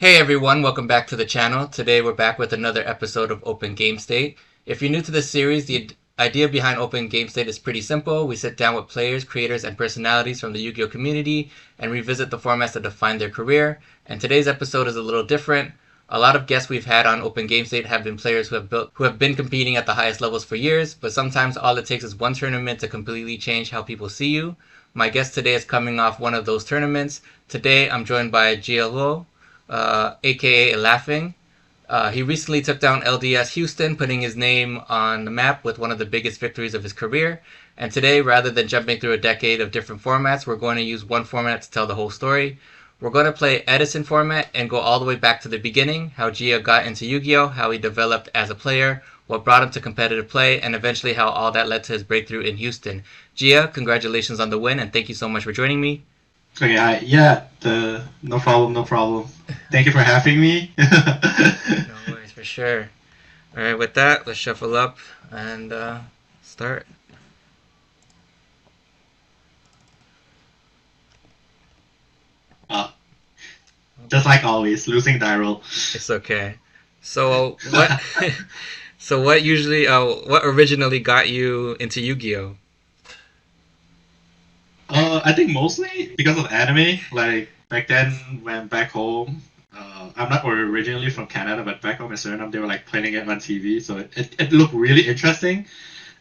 Hey everyone, welcome back to the channel. Today we're back with another episode of Open Game State. If you're new to this series, the idea behind Open Game State is pretty simple. We sit down with players, creators, and personalities from the Yu-Gi-Oh community and revisit the formats that define their career. And today's episode is a little different. A lot of guests we've had on Open Game State have been players who have been competing at the highest levels for years, but sometimes all it takes is one tournament to completely change how people see you. My guest today is coming off one of those tournaments. Today I'm joined by Jia Luo, aka Laughing. He recently took down LDS Houston, putting his name on the map with one of the biggest victories of his career. And today, rather than jumping through a decade of different formats, we're going to use one format to tell the whole story. We're going to play Edison format and go all the way back to the beginning, how Jia got into Yu-Gi-Oh, how he developed as a player, what brought him to competitive play, and eventually how all that led to his breakthrough in Houston. Jia, congratulations on the win, and thank you so much for joining me. Okay, yeah, no problem, no problem. Thank you for having me. No worries, for sure. All right, with that, let's shuffle up and start. uh, just like always, losing die roll. It's okay. So what? So what originally got you into Yu-Gi-Oh? I think mostly because of anime. Like back then, when back home, I'm not originally from Canada, but back home in Suriname, they were like playing it on TV, so it looked really interesting.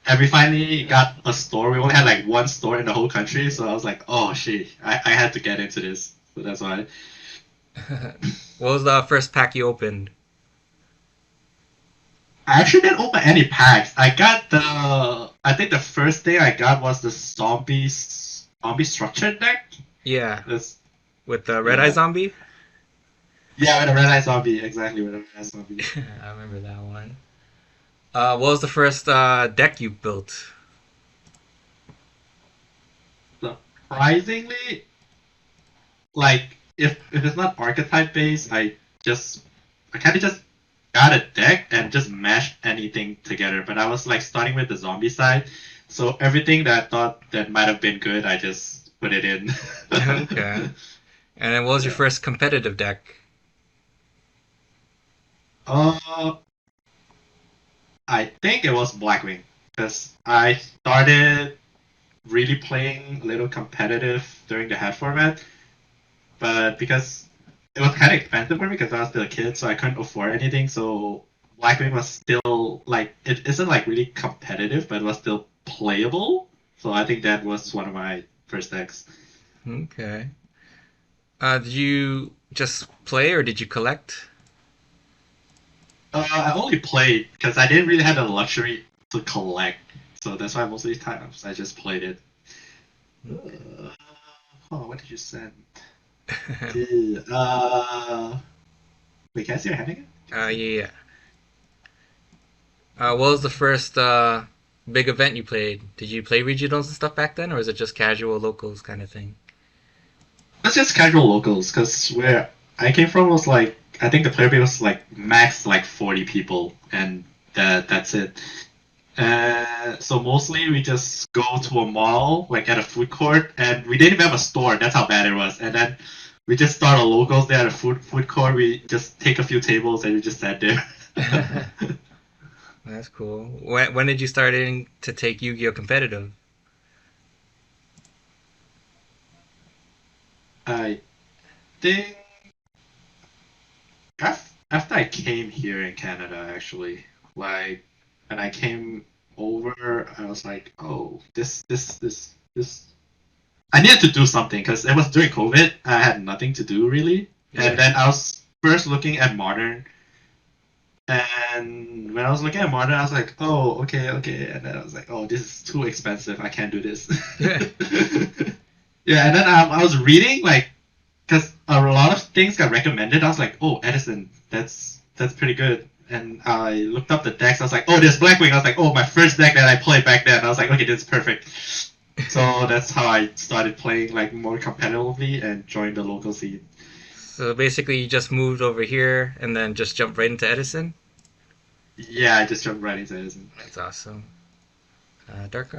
And we finally got a store. We only had like one store in the whole country, so I was like, oh shit, I had to get into this. So that's why. What was the first pack you opened? I actually didn't open any packs. I think the first thing I got was the zombie structured deck. Yeah, That's with the Red Eye yeah. Zombie. Yeah, with a red eye zombie, exactly with a red eye zombie. I remember that one. What was the first deck you built? Surprisingly, like if it's not archetype based, just I kinda just got a deck and just mashed anything together. But I was like starting with the zombie side. So everything that I thought that might have been good, I just put it in. Okay. And then what was your Yeah. first competitive deck? Uh I think it was Blackwing because I started really playing a little competitive during the head format, but because it was kind of expensive for me because I was still a kid, so I couldn't afford anything. So Blackwing was still like it isn't like really competitive, but it was still playable. So I think that was one of my first decks. Okay. Did you just play or did you collect? I only played because I didn't really have the luxury to collect, so that's why most of the times I just played it. Uh, oh, what did you send? Wait, can I see your hand again? Yeah. What was the first big event you played? Did you play regionals and stuff back then, or is it just casual locals kind of thing? It's just casual locals, because where I came from was like I think the player base was like max like 40 people, and that's it. So mostly we just go to a mall, like at a food court, and we didn't even have a store. That's how bad it was. And then we just start our locals there at a food court. We just take a few tables and we just sat there. That's cool. When did you start in to take Yu-Gi-Oh competitive? I think after I came here in Canada, actually, like when I came over, I was like, oh, this. I needed to do something because it was during COVID. I had nothing to do really, and Yeah. then I was first looking at modern. And when I was looking at modern, I was like, oh, okay, okay. And then I was like, oh, this is too expensive. I can't do this. Yeah, and then I was reading, like, because a lot of things got recommended. I was like, oh, Edison, that's pretty good. And I looked up the decks. I was like, oh, there's Blackwing. I was like, oh, my first deck that I played back then. I was like, okay, this is perfect. So that's how I started playing like more competitively and joined the local scene. So basically, you just moved over here and then just jumped right into Edison. Yeah, I just jumped right into Edison. That's awesome. Dark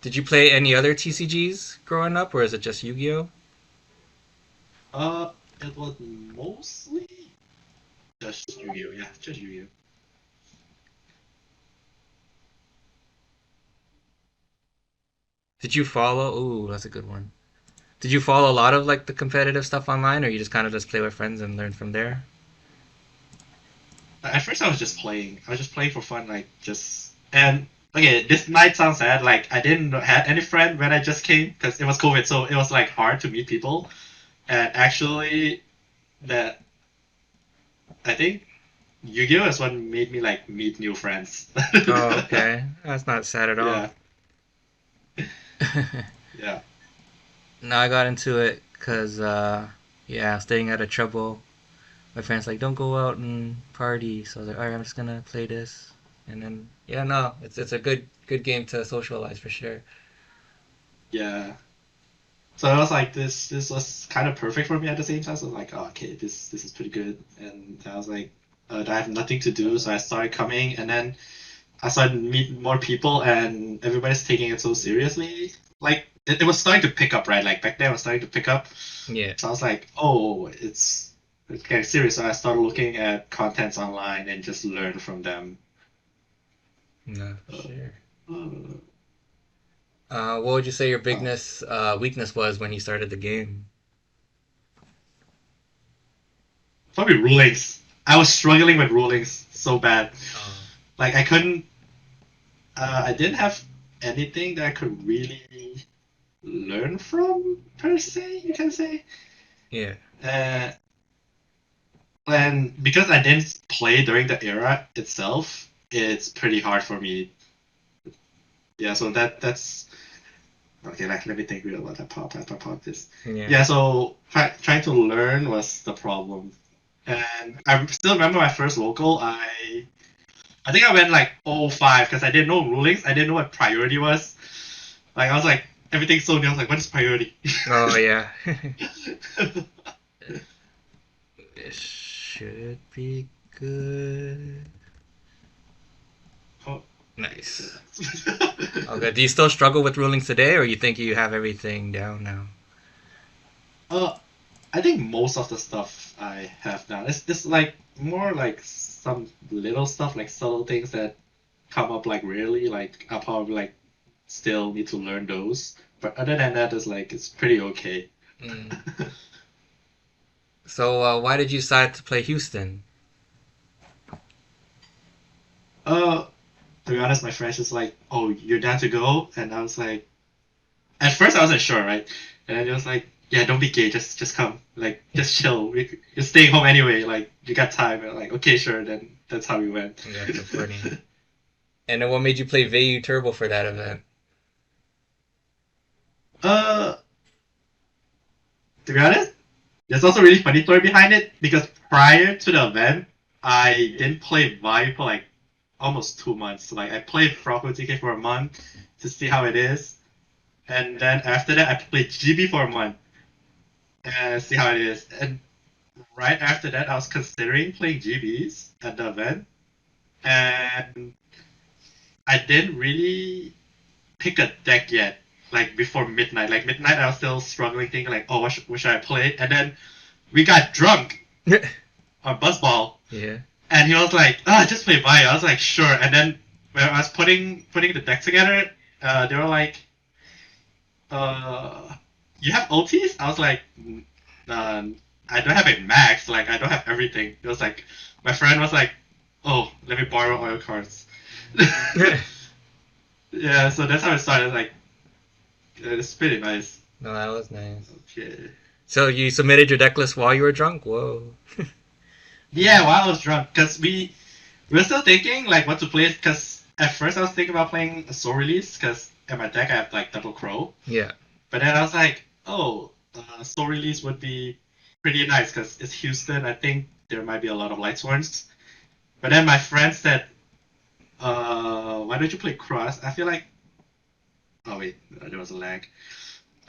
Did you play any other TCGs growing up, or is it just Yu-Gi-Oh? Uh, it was mostly just Yu-Gi-Oh. Yeah, just Yu-Gi-Oh. Did you follow? Ooh, that's a good one. Did you follow a lot of like the competitive stuff online, or you just kind of just play with friends and learn from there? At first, I was just playing. I was just playing for fun, like just and okay. This might sound sad. Like I didn't have any friend when I just came because it was COVID, so it was like hard to meet people. And actually, that I think Yu-Gi-Oh is what made me like meet new friends. Oh, okay. That's not sad at all. Yeah, yeah, No, I got into it because, yeah, staying out of trouble. My friends like, don't go out and party. So I was like, all right, I'm just gonna play this. And then, yeah, no, it's a good game to socialize for sure. yeah. So I was like, this was kind of perfect for me at the same time. So I was like, oh, okay, this is pretty good. And I was like, I have nothing to do, so I started coming, and then I started meeting more people, and everybody's taking it so seriously. Like it was starting to pick up, right? Like back then, it was starting to pick up. Yeah, So I was like, oh, it's getting serious. So I started looking at contents online and just learn from them. no, for Uh, sure. uh, What would you say your uh, biggest weakness was when you started the game? Probably rulings. I was struggling with rulings so bad. Oh, Like I couldn't. I didn't have anything that I could really learn from per se. You can say. yeah. Uh, and because I didn't play during the era itself, it's pretty hard for me. Yeah, so that's okay. Like, let me think real about that part. This. Yeah. Yeah, so trying to learn was the problem, and I still remember my first local. I think I went like 05 because I didn't know rulings. I didn't know what priority was. Like I was like everything's so new. I was like, what is priority? Oh, yeah. It should be good. Oh, Nice. yeah. Okay. Do you still struggle with rulings today, or you think you have everything down now? uh, I think most of the stuff I have now it's like more like some little stuff like subtle things that come up like rarely. Like I'll probably like still need to learn those. But other than that, it's like it's pretty okay. Mm. So, why did you decide to play Houston? uh, to be honest, my friends just like, "Oh, you're down to go," and I was like, at first I wasn't sure, right? And then it was like, "Yeah, don't be gay, just come, like just chill. You're staying home anyway, like you got time." And I'm like, "Okay, sure." Then that's how we went. That's so funny. And then what made you play VU Turbo for that event? uh, to be honest, there's also a really funny story behind it because prior to the event, I didn't play Vibe for like almost 2 months. Like I played Froggo TK for a month to see how it is, and then after that, I played GB for a month and see how it is. And right after that, I was considering playing GBs at the event, and I didn't really pick a deck yet. Like before midnight, I was still struggling, thinking like, oh, what should I play? And then we got drunk on Buzzball, Yeah. and he was like, "Ah, just play Bio." I was like, "Sure." And then when I was putting the deck together, they were like, "You have OTs?" I was like, I don't have it max. Like, I don't have everything." It was like, my friend was like, "Oh, let me borrow oil cards." Yeah, so that's how it started. Like, it's pretty nice. No, that was nice. Okay. So you submitted your deck list while you were drunk? Whoa. Yeah, while I was drunk, because we were still thinking like what to play. Because at first I was thinking about playing a Soul Release, because in my deck I have like Double Crow. Yeah. But then I was like, oh, Soul Release would be pretty nice because it's Houston. I think there might be a lot of Light Sworns. But then my friend said, why don't you play Cross? I feel like, oh wait, there was a lag.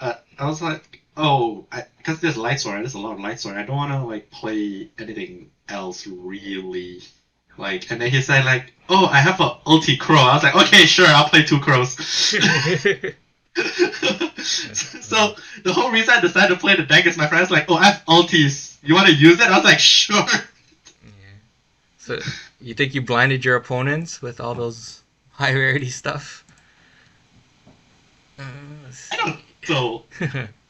I was like, oh, because there's Light Sword, there's a lot of Light Sword. I don't want to like play anything else really. Like, and then he said like, oh, I have a ulti crow. I was like, okay, sure, I'll play two crows. So the whole reason I decided to play the deck is my friend's like, oh, I have ultis. You want to use it? I was like, sure. Yeah. So you think you blinded your opponents with all those high rarity stuff? Let's I don't see. so,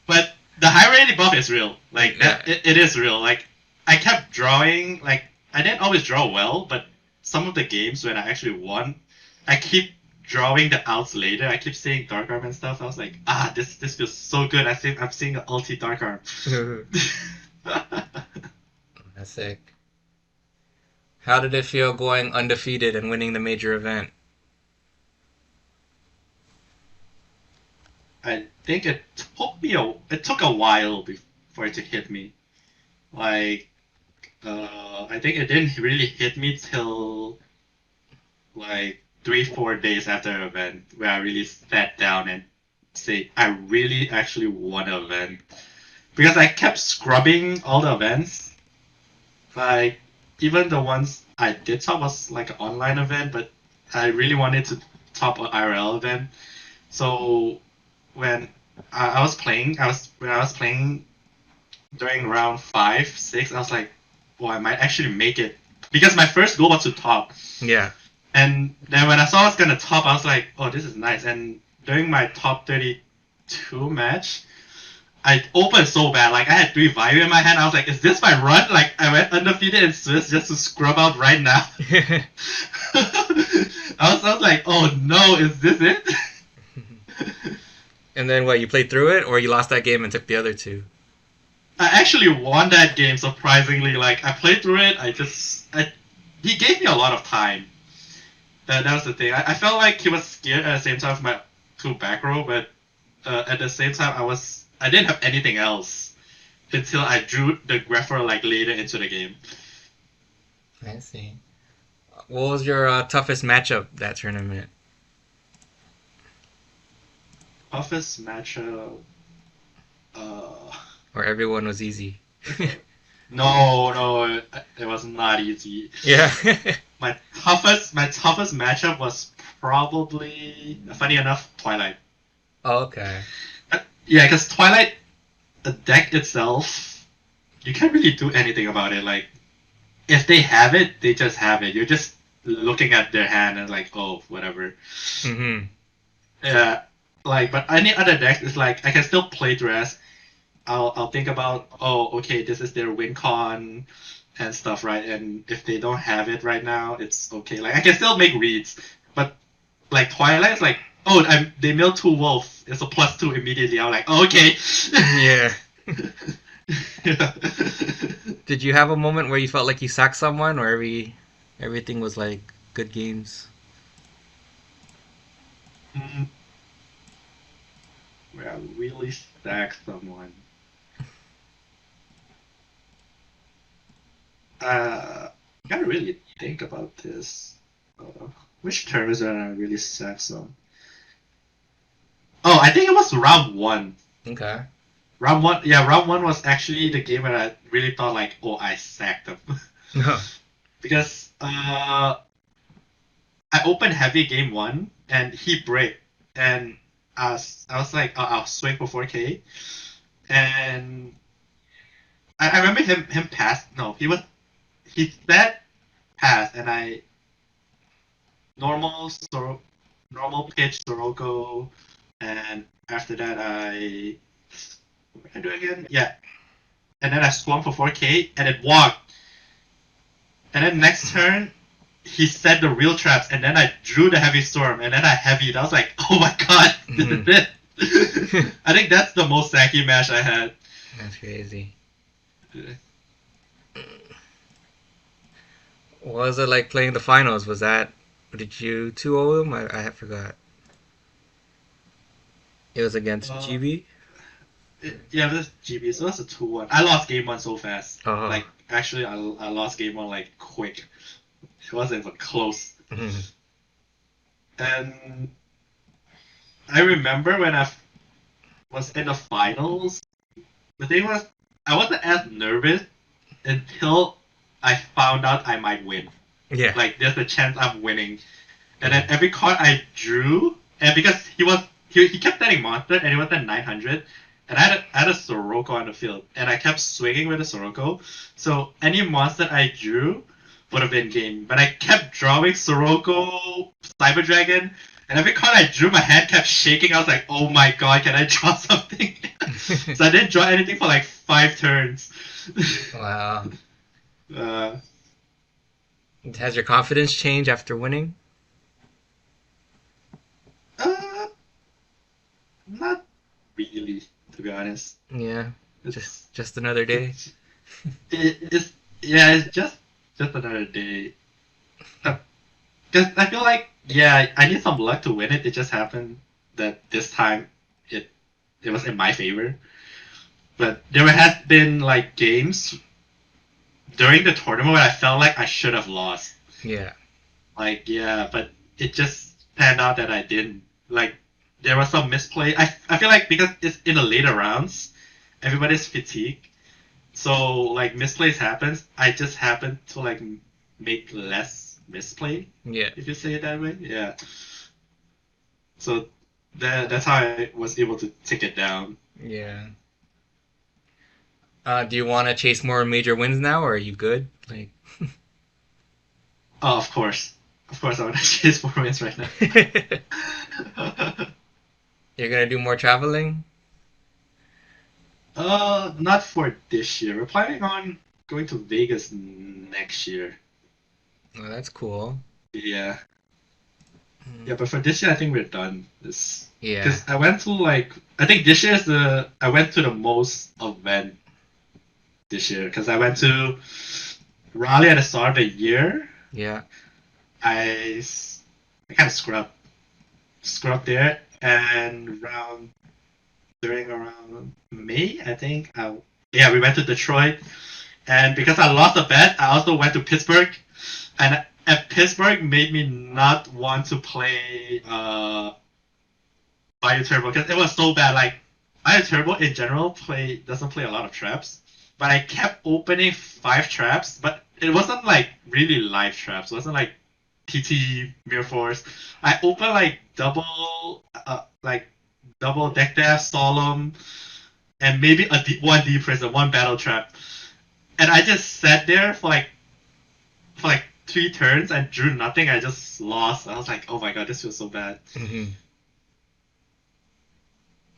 but the high rarity buff is real. Like that, Yeah. it is real. Like I kept drawing. Like I didn't always draw well, but some of the games when I actually won, I keep drawing the outs later. I keep seeing dark arm and stuff. I was like, this feels so good. I'm seeing the ulti dark arm. That's sick. How did it feel going undefeated and winning the major event? I think it took a while before it to hit me. Like I think it didn't really hit me till like 3-4 days after the event where I really sat down and say I really actually won an event because I kept scrubbing all the events. Like even the ones I did top was like an online event, but I really wanted to top an IRL event. So when I was playing, when I was playing during round 5, 6, I was like, well, I might actually make it because my first goal was to top. Yeah. And then when I saw I was gonna top, I was like, oh, this is nice. And during my top 32 match, I opened so bad. Like I had 3 Vayu in my hand. I was like, is this my run? Like I went undefeated in Swiss just to scrub out right now. I was like, oh no, is this it? And then what? You played through it, or you lost that game and took the other two? I actually won that game surprisingly. Like I played through it. He gave me a lot of time. That was the thing. I felt like he was scared at the same time of my 2 back row, but at the same time I didn't have anything else until I drew the Grapher like later into the game. I see. What was your toughest matchup that tournament? Toughest matchup. Or everyone was easy? No, it was not easy. Yeah. My toughest matchup was probably, funny enough, Twilight. Oh, okay. Yeah, because Twilight, the deck itself, you can't really do anything about it. Like, if they have it, they just have it. You're just looking at their hand and like, oh, whatever. Mm-hmm. Yeah, like, but any other deck is like, I can still play dress. I'll think about, oh, okay, this is their win con and stuff, right? And if they don't have it right now, it's okay. Like I can still make reads, but like Twilight is like, oh, they milled 2 wolf. It's a +2 immediately. I'm like, oh, okay. Yeah. Yeah. Did you have a moment where you felt like you sacked someone, or everything was like good games? Where I really stack someone. Gotta really think about this. Which terms are I really sacked some? Oh, I think it was round 1. Okay. Round 1, yeah, round 1 was actually the game where I really thought like, oh, I sacked them. No. Because I opened heavy game 1 and he break, and I was like, oh, I'll swing for 4K, and I remember him pass. No, he said pass, and I normal pitch Soroko, and after that what did I do again? Yeah, and then I swung for 4K, and it walked. And then next turn, he set the real traps, and then I drew the heavy storm, and then I heavied. I was like, oh my god, this is it. I think that's the most sacky match I had. That's crazy. What was it like playing the finals? Did you 2-0 them? I forgot. It was against GB? Yeah, this GB, so that's a 2-1. I lost game 1 so fast. Uh-huh. Like, actually, I lost game 1 like quick. It wasn't even close. And I remember when I was in the finals, the thing was, I wasn't as nervous until I found out I might win. Yeah. Like, there's a chance I'm winning. And then every card I drew, and because he kept netting monster, and he went at 900. And I had a Soroko on the field, and I kept swinging with the Soroko. So any monster I drew would have been game. But I kept drawing Soroko, Cyber Dragon, and every card I drew, my hand kept shaking. I was like, oh my god, can I draw something? So I didn't draw anything for like 5 turns. Wow. uh, Has your confidence changed after winning? uh, Not really, to be honest. Yeah. It's Just another day. it's yeah, it's just another day. Because I feel like yeah, I need some luck to win it. It just happened that this time it was in my favor. But there has been like games during the tournament where I felt like I should have lost. Yeah. Like yeah, but it just panned out that I didn't. Like there was some misplay. I feel like because it's in the later rounds, everybody's fatigued. So like misplays happens. I just happen to like make less misplay, Yeah. if you say it that way. Yeah. So that's how I was able to take it down. Yeah. Do you want to chase more major wins now, or are you good? Like, Oh, of course. Of course, I want to chase 4 wins right now. you're gonna do more traveling? Not for this year. We're planning on going to Vegas next year. Oh, that's cool. Yeah. Mm. Yeah, but for this year, I think we're done. This Yeah. because I went to like I think this year is I went to the most event this year because I went to Raleigh at the start of the year. Yeah. I kind of scrubbed there, and around May, I think. Yeah, we went to Detroit, and because I lost a bet, I also went to Pittsburgh, and Pittsburgh made me not want to play Bio Turbo because it was so bad. Like Bio Turbo in general doesn't play a lot of traps, but I kept opening 5 traps, but it wasn't like really live traps. It wasn't like TT Mirror Force. I opened like double deck dash solemn and maybe one D prison, one battle trap, and I just sat there for like 3 turns and drew nothing. I just lost. I was like, oh my god, this feels so bad. Hmm.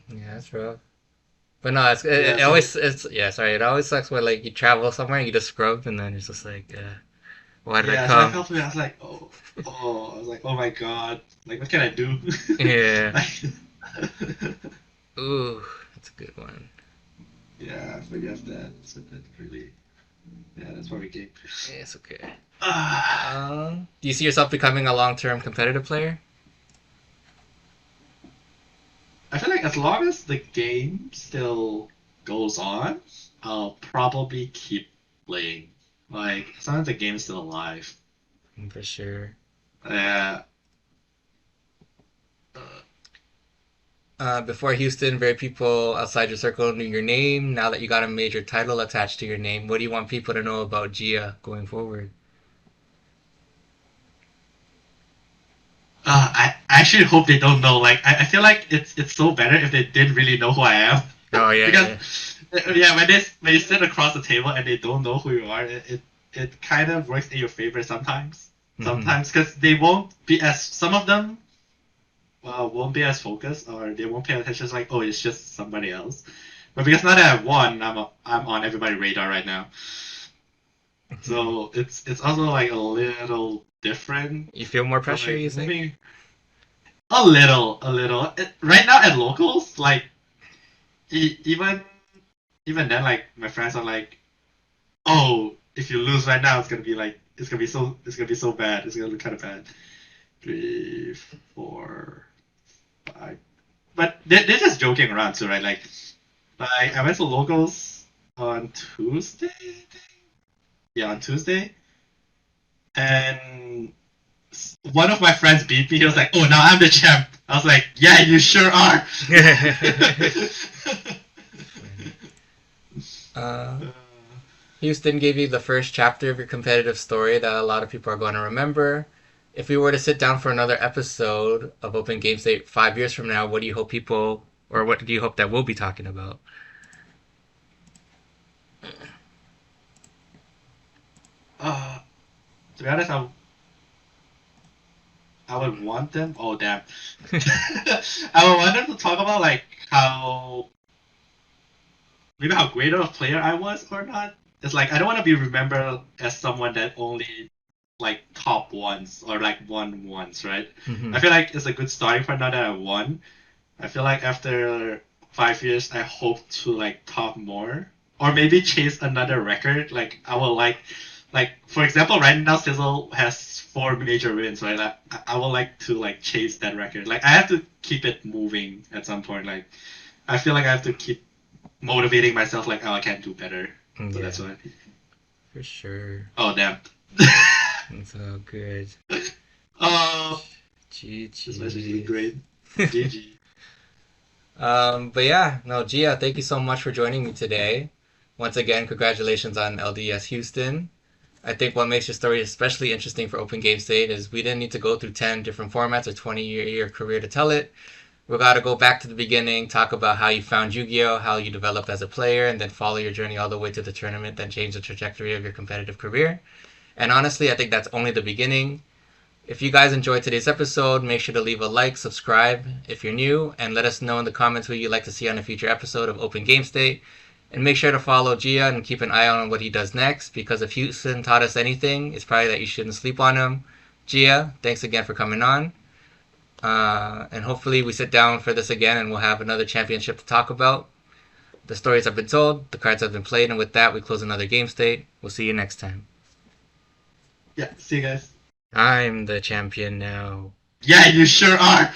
Yeah, that's rough. But no, Yeah, it so always it always sucks when like you travel somewhere and you just scrub and then it's just like, why did I yeah, so I come? felt weird. I was like, I was like, oh my god, like what can I do? Yeah. Like, Ooh, that's a good one. yeah, but you have that. So that really, yeah, that's why we came. Yeah, it's okay. Ah. Do you see yourself becoming a long-term competitive player? I feel like as long as the game still goes on, I'll probably keep playing. Like as long as the game's still alive. For sure. Uh, Before Houston, very people outside your circle knew your name. Now that you got a major title attached to your name, what do you want people to know about Jia going forward? I actually hope they don't know. Like I feel like it's so better if they didn't really know who I am. Oh yeah, Because yeah, when you sit across the table and they don't know who you are, it kind of works in your favor sometimes. yeah. Sometimes because they won't be as some of them won't be as focused or they won't pay attention. It's like oh, it's just somebody else. But because now that I've won, I'm on everybody's radar right now. So it's also like a little different. You feel more So, pressure, like you think? maybe a little, a little. Right now at locals, like even then, like my friends are like, "Oh, if you lose right now, it's gonna be so bad. It's gonna look kind of bad." 3, 4, 5. But they're just joking around too, right? Like I went to locals on Tuesday. I think. Yeah, on Tuesday, and one of my friends beat me. He was like, "Oh, now I'm the champ." I was like, "Yeah, you sure are." uh, Houston gave you the first chapter of your competitive story that a lot of people are going to remember. if we were to sit down for another episode of Open Game State 5 years from now, what do you hope people, or what do you hope that we'll be talking about? To be honest, I would want them. Oh damn! I would want them to talk about like maybe how great of a player I was or not. It's like I don't want to be remembered as someone that only like top once or like won once, right? Mm-hmm. I feel like it's a good starting point now that I won. I feel like after 5 years, I hope to like top more or maybe chase another record. Like I will like for example, right now Sizzle has 4 major wins, right? I would like to like chase that record. Like I have to keep it moving at some point. Like I feel like I have to keep motivating myself. Like oh, I can do better. So that's why. For sure. Oh damn. It's all good. GG. This message is great. GG. But yeah, no, Jia, thank you so much for joining me today. Once again, congratulations on LDS Houston. I think what makes your story especially interesting for Open Game State is we didn't need to go through 10 different formats or 20-year career to tell it. We got to go back to the beginning, talk about how you found Yu-Gi-Oh, how you developed as a player, and then follow your journey all the way to the tournament that changed the trajectory of your competitive career. And honestly, I think that's only the beginning. If you guys enjoyed today's episode, make sure to leave a like, subscribe if you're new, and let us know in the comments who you'd like to see on a future episode of Open Game State. And make sure to follow Jia and keep an eye on what he does next, because if Houston taught us anything, it's probably that you shouldn't sleep on him. Jia, thanks again for coming on. And hopefully we sit down for this again and we'll have another championship to talk about. The stories have been told, the cards have been played, and with that we close another Game State. We'll see you next time. Yeah, see you guys. I'm the champion now. Yeah, you sure are.